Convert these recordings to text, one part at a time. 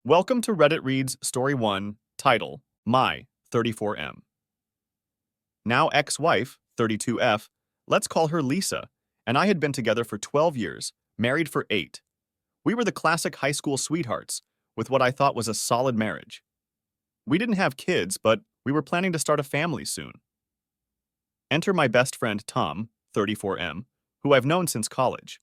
Welcome to Reddit Reads Story 1, title, My 34M. Now ex-wife, 32F, let's call her Lisa, and I had been together for 12 years, married for 8. We were the classic high school sweethearts, with what I thought was a solid marriage. We didn't have kids, but we were planning to start a family soon. Enter my best friend Tom, 34M, who I've known since college.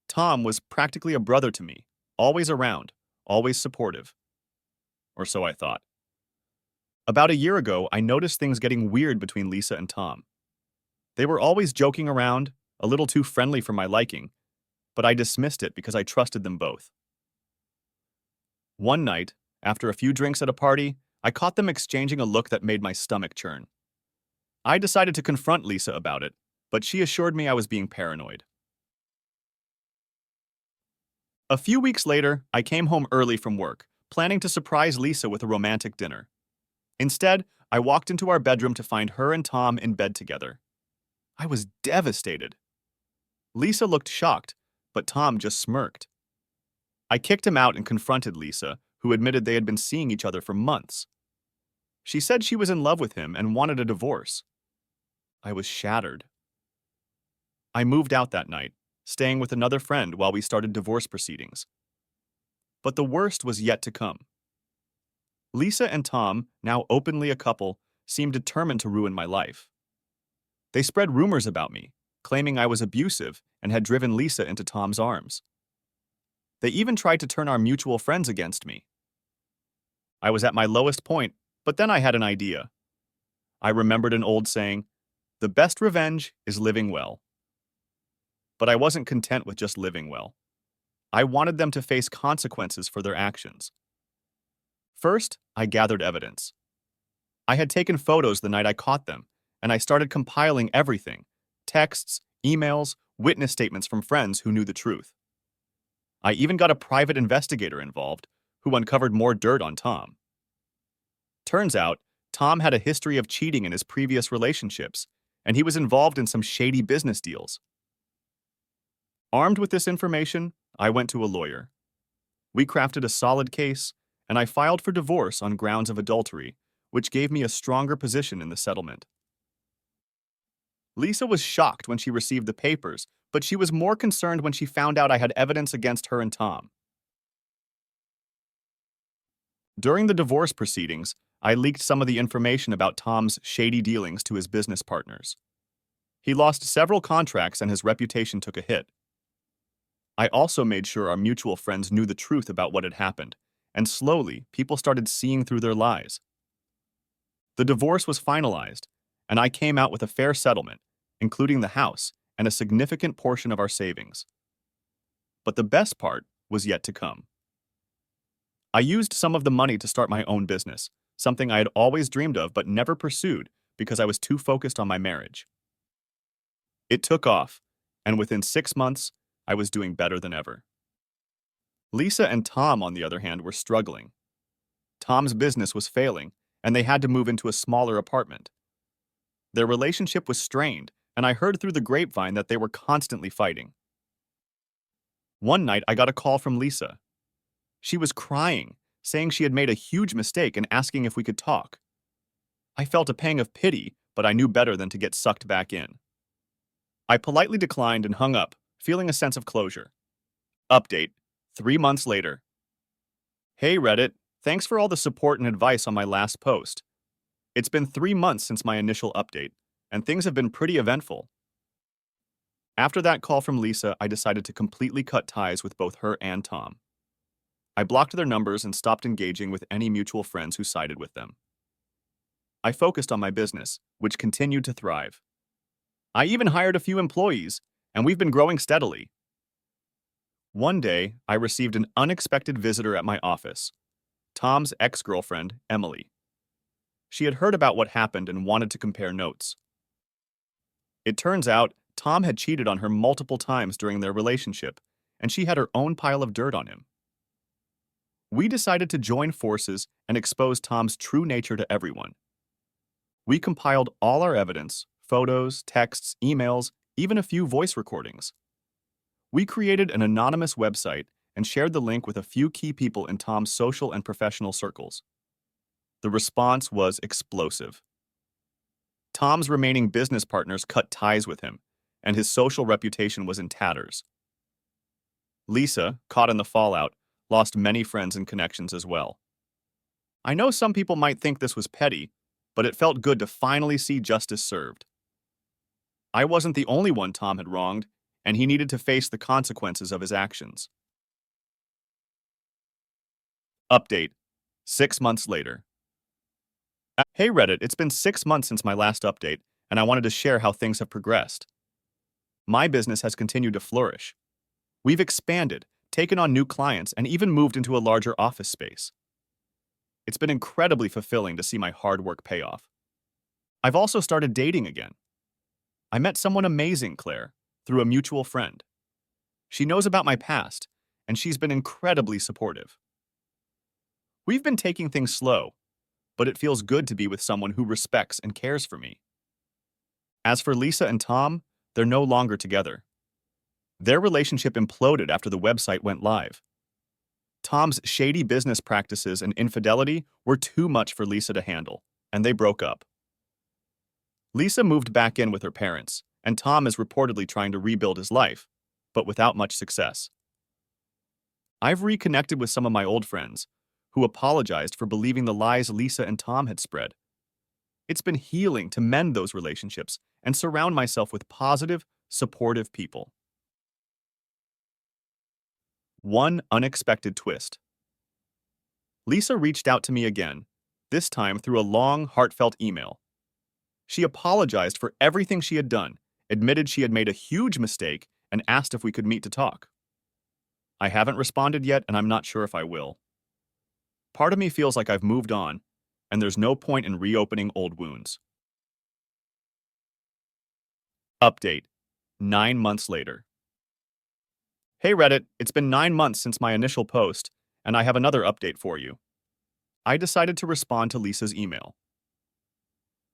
Tom was practically a brother to me, always around, always supportive. Or so I thought. About a year ago, I noticed things getting weird between Lisa and Tom. They were always joking around, a little too friendly for my liking, but I dismissed it because I trusted them both. One night, after a few drinks at a party, I caught them exchanging a look that made my stomach churn. I decided to confront Lisa about it, but she assured me I was being paranoid. A few weeks later, I came home early from work, planning to surprise Lisa with a romantic dinner. Instead, I walked into our bedroom to find her and Tom in bed together. I was devastated. Lisa looked shocked, but Tom just smirked. I kicked him out and confronted Lisa, who admitted they had been seeing each other for months. She said she was in love with him and wanted a divorce. I was shattered. I moved out that night, staying with another friend while we started divorce proceedings. But the worst was yet to come. Lisa and Tom, now openly a couple, seemed determined to ruin my life. They spread rumors about me, claiming I was abusive and had driven Lisa into Tom's arms. They even tried to turn our mutual friends against me. I was at my lowest point, but then I had an idea. I remembered an old saying, "The best revenge is living well." But I wasn't content with just living well. I wanted them to face consequences for their actions. First, I gathered evidence. I had taken photos the night I caught them, and I started compiling everything: texts, emails, witness statements from friends who knew the truth. I even got a private investigator involved, who uncovered more dirt on Tom. Turns out, Tom had a history of cheating in his previous relationships, and he was involved in some shady business deals. Armed with this information, I went to a lawyer. We crafted a solid case, and I filed for divorce on grounds of adultery, which gave me a stronger position in the settlement. Lisa was shocked when she received the papers, but she was more concerned when she found out I had evidence against her and Tom. During the divorce proceedings, I leaked some of the information about Tom's shady dealings to his business partners. He lost several contracts and his reputation took a hit. I also made sure our mutual friends knew the truth about what had happened, and slowly, people started seeing through their lies. The divorce was finalized, and I came out with a fair settlement, including the house and a significant portion of our savings. But the best part was yet to come. I used some of the money to start my own business, something I had always dreamed of but never pursued because I was too focused on my marriage. It took off, and within 6 months, I was doing better than ever. Lisa and Tom, on the other hand, were struggling. Tom's business was failing, and they had to move into a smaller apartment. Their relationship was strained, and I heard through the grapevine that they were constantly fighting. One night, I got a call from Lisa. She was crying, saying she had made a huge mistake and asking if we could talk. I felt a pang of pity, but I knew better than to get sucked back in. I politely declined and hung up, feeling a sense of closure. Update: 3 months later. Hey Reddit, thanks for all the support and advice on my last post. It's been 3 months since my initial update, and things have been pretty eventful. After that call from Lisa, I decided to completely cut ties with both her and Tom. I blocked their numbers and stopped engaging with any mutual friends who sided with them. I focused on my business, which continued to thrive. I even hired a few employees, and we've been growing steadily. One day, I received an unexpected visitor at my office: Tom's ex-girlfriend, Emily. She had heard about what happened and wanted to compare notes. It turns out, Tom had cheated on her multiple times during their relationship, and she had her own pile of dirt on him. We decided to join forces and expose Tom's true nature to everyone. We compiled all our evidence: photos, texts, emails, even a few voice recordings. We created an anonymous website and shared the link with a few key people in Tom's social and professional circles. The response was explosive. Tom's remaining business partners cut ties with him, and his social reputation was in tatters. Lisa, caught in the fallout, lost many friends and connections as well. I know some people might think this was petty, but it felt good to finally see justice served. I wasn't the only one Tom had wronged, and he needed to face the consequences of his actions. Update: 6 months later. Hey Reddit, it's been 6 months since my last update, and I wanted to share how things have progressed. My business has continued to flourish. We've expanded, taken on new clients, and even moved into a larger office space. It's been incredibly fulfilling to see my hard work pay off. I've also started dating again. I met someone amazing, Claire, through a mutual friend. She knows about my past, and she's been incredibly supportive. We've been taking things slow, but it feels good to be with someone who respects and cares for me. As for Lisa and Tom, they're no longer together. Their relationship imploded after the website went live. Tom's shady business practices and infidelity were too much for Lisa to handle, and they broke up. Lisa moved back in with her parents, and Tom is reportedly trying to rebuild his life, but without much success. I've reconnected with some of my old friends, who apologized for believing the lies Lisa and Tom had spread. It's been healing to mend those relationships and surround myself with positive, supportive people. One unexpected twist. Lisa reached out to me again, this time through a long, heartfelt email. She apologized for everything she had done, admitted she had made a huge mistake, and asked if we could meet to talk. I haven't responded yet, and I'm not sure if I will. Part of me feels like I've moved on, and there's no point in reopening old wounds. Update: 9 months later. Hey Reddit, it's been 9 months since my initial post, and I have another update for you. I decided to respond to Lisa's email.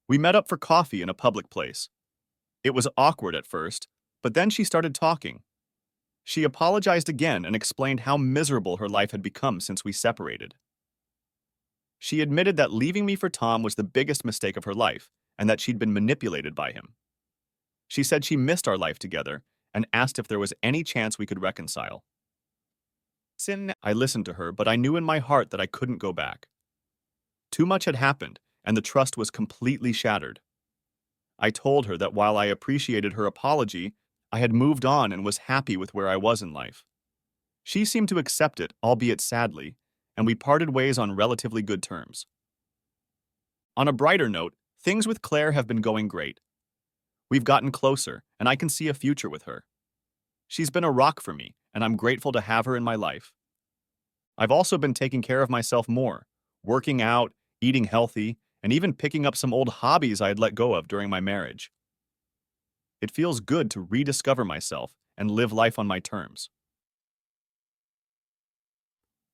We met up for coffee in a public place. It was awkward at first, but then she started talking. She apologized again and explained how miserable her life had become since we separated. She admitted that leaving me for Tom was the biggest mistake of her life, and that she'd been manipulated by him. She said she missed our life together and asked if there was any chance we could reconcile. I listened to her, but I knew in my heart that I couldn't go back. Too much had happened, and the trust was completely shattered. I told her that while I appreciated her apology, I had moved on and was happy with where I was in life. She seemed to accept it, albeit sadly, and we parted ways on relatively good terms. On a brighter note, things with Claire have been going great. We've gotten closer, and I can see a future with her. She's been a rock for me, and I'm grateful to have her in my life. I've also been taking care of myself more, working out, eating healthy, and even picking up some old hobbies I had let go of during my marriage. It feels good to rediscover myself and live life on my terms.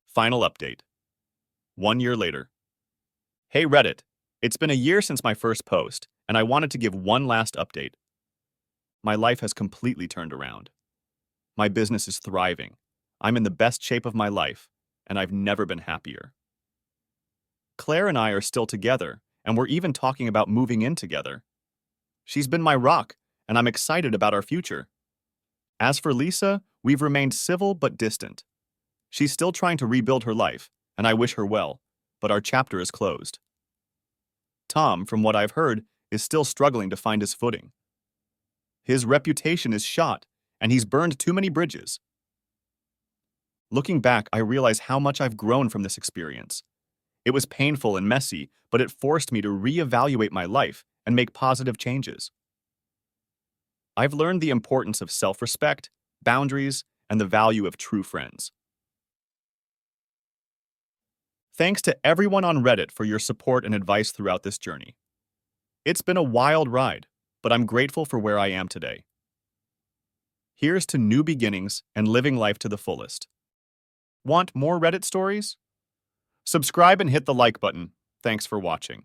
Final update. 1 year later. Hey Reddit, it's been a year since my first post, and I wanted to give one last update. My life has completely turned around. My business is thriving. I'm in the best shape of my life, and I've never been happier. Claire and I are still together, and we're even talking about moving in together. She's been my rock, and I'm excited about our future. As for Lisa, we've remained civil but distant. She's still trying to rebuild her life, and I wish her well, but our chapter is closed. Tom, from what I've heard, is still struggling to find his footing. His reputation is shot, and he's burned too many bridges. Looking back, I realize how much I've grown from this experience. It was painful and messy, but it forced me to reevaluate my life and make positive changes. I've learned the importance of self-respect, boundaries, and the value of true friends. Thanks to everyone on Reddit for your support and advice throughout this journey. It's been a wild ride, but I'm grateful for where I am today. Here's to new beginnings and living life to the fullest. Want more Reddit stories? Subscribe and hit the like button. Thanks for watching.